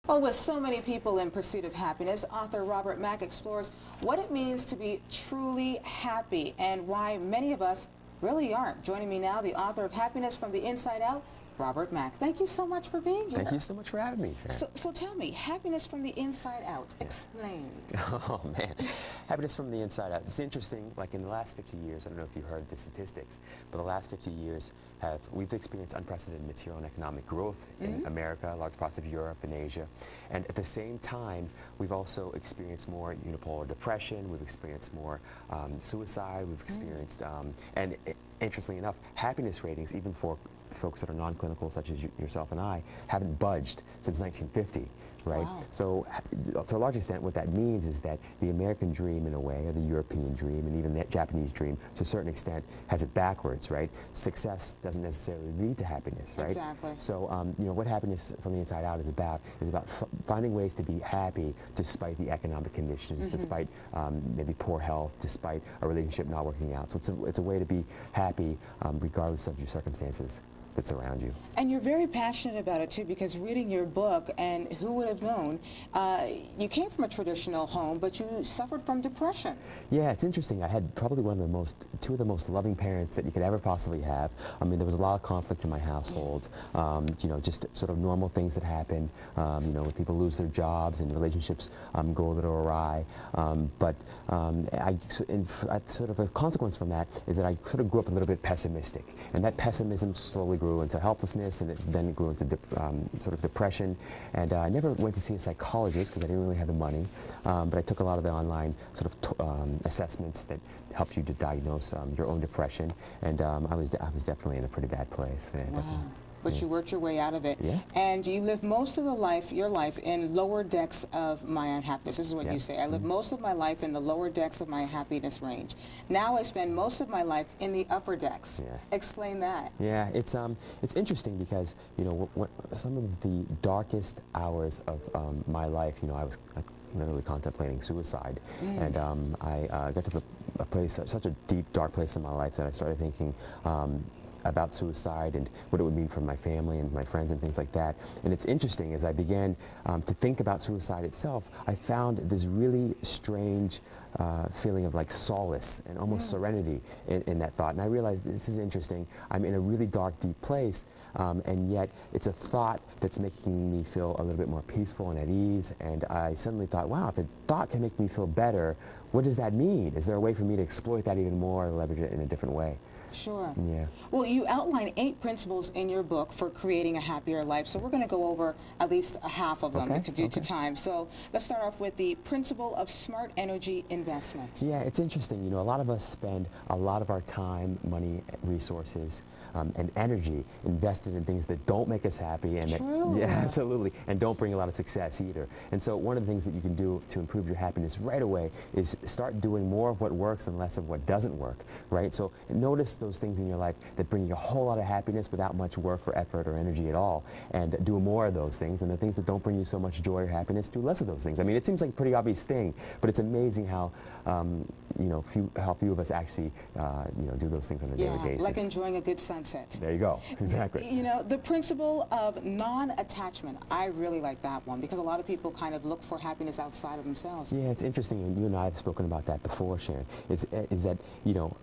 Well, with so many people in pursuit of happiness, author Robert Mack explores what it means to be truly happy and why many of us really aren't. Joining me now, the author of Happiness from the Inside Out, Robert Mack. Thank you so much for being here. Thank you so much for having me. So tell me, happiness from the inside out, explain. Oh man, happiness from the inside out. It's interesting, like in the last 50 years, I don't know if you heard the statistics, but the last 50 years we've experienced unprecedented material and economic growth in America, large parts of Europe and Asia. And at the same time, we've also experienced more unipolar depression, we've experienced more suicide, we've experienced, interestingly enough, happiness ratings, even for folks that are non-clinical, such as yourself and I, haven't budged since 1950, right? Wow. So to a large extent, what that means is that the American dream, in a way, or the European dream, and even the Japanese dream, to a certain extent, has it backwards, right? Success doesn't necessarily lead to happiness, right? Exactly. So, you know, what happiness from the inside out is about finding ways to be happy despite the economic conditions, despite maybe poor health, despite a relationship not working out. So it's a way to be happy regardless of your circumstances that's around you. And you're very passionate about it too, because reading your book, and who would have known, you came from a traditional home, but you suffered from depression. Yeah, it's interesting. I had probably two of the most loving parents that you could ever possibly have. I mean, there was a lot of conflict in my household. You know, just sort of normal things that happen. You know, when people lose their jobs and relationships go a little awry. But sort of a consequence from that is that I sort of grew up a little bit pessimistic, and that pessimism slowly grew into helplessness, and then it grew into sort of depression. And I never went to see a psychologist because I didn't really have the money, but I took a lot of the online sort of assessments that help you to diagnose your own depression, and I was definitely in a pretty bad place. Yeah, wow. But you worked your way out of it. Yeah. And you lived most of your life in lower decks of my unhappiness. This is what you say. I lived most of my life in the lower decks of my happiness range. Now I spend most of my life in the upper decks. Yeah. Explain that. Yeah, it's interesting because, you know, some of the darkest hours of my life, you know, I was literally contemplating suicide. And I got to a place, such a deep, dark place in my life, that I started thinking about suicide and what it would mean for my family and my friends and things like that. And it's interesting, as I began to think about suicide itself, I found this really strange feeling of like solace and almost serenity in that thought. And I realized, this is interesting, I'm in a really dark, deep place, and yet it's a thought that's making me feel a little bit more peaceful and at ease. And I suddenly thought, wow, if a thought can make me feel better, what does that mean? Is there a way for me to exploit that even more or leverage it in a different way? Sure. Yeah. Well, you outline 8 principles in your book for creating a happier life, so we're going to go over at least a half of them due to time. So let's start off with the principle of smart energy investment. Yeah, it's interesting. You know, a lot of us spend a lot of our time, money, resources, and energy invested in things that don't make us happy, and True. Yeah, absolutely, and don't bring a lot of success either. And so one of the things that you can do to improve your happiness right away is start doing more of what works and less of what doesn't work, right? So notice those things in your life that bring you a whole lot of happiness without much work or effort or energy at all, and do more of those things. And the things that don't bring you so much joy or happiness, do less of those things. I mean, it seems like a pretty obvious thing, but it's amazing how you know, how few of us actually you know, do those things on a daily basis. Like enjoying a good sunset. There you go. Exactly. You know, the principle of non-attachment, I really like that one, because a lot of people kind of look for happiness outside of themselves. Yeah, it's interesting, and you and I have spoken about that before, Sharon, is that, you know,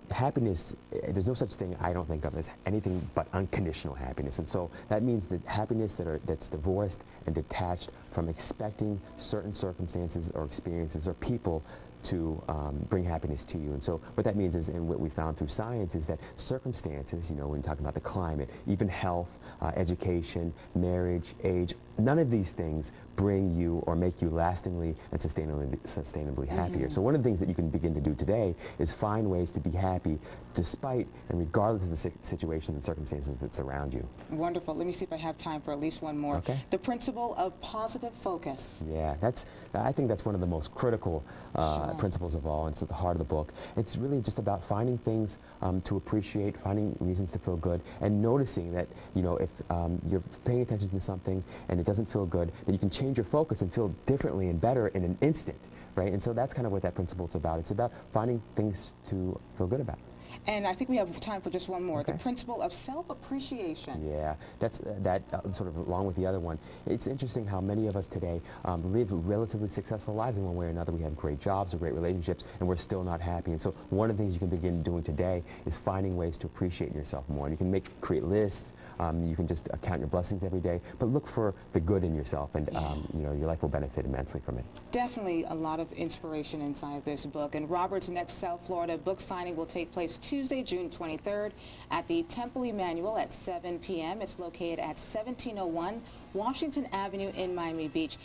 happiness, there's no such thing, I don't think of, as anything but unconditional happiness. And so that means that happiness that's divorced and detached from expecting certain circumstances or experiences or people to bring happiness to you. And so what that means is, and what we found through science, is that circumstances, you know, when talking about the climate, even health, education, marriage, age, none of these things bring you or make you lastingly and sustainably happier. So one of the things that you can begin to do today is find ways to be happy despite and regardless of the situations and circumstances that surround you. Wonderful. Let me see if I have time for at least one more. Okay. The principle of positive focus. Yeah, I think that's one of the most critical principles of all, and it's at the heart of the book. It's really just about finding things to appreciate, finding reasons to feel good, and noticing that, you know, if you're paying attention to something and it doesn't feel good, then you can change your focus and feel differently and better in an instant, right? And so that's kind of what that principle is about. It's about finding things to feel good about. And I think we have time for just one more. Okay. The principle of self-appreciation. Yeah, that's sort of along with the other one. It's interesting how many of us today live relatively successful lives in one way or another. We have great jobs or great relationships, and we're still not happy. And so one of the things you can begin doing today is finding ways to appreciate yourself more. And you can create lists. You can just count your blessings every day, but look for the good in yourself, and you know, your life will benefit immensely from it. Definitely a lot of inspiration inside of this book. And Robert's next South Florida book signing will take place Tuesday, June 23rd at the Temple Emmanuel at 7 p.m. It's located at 1701 Washington Avenue in Miami Beach.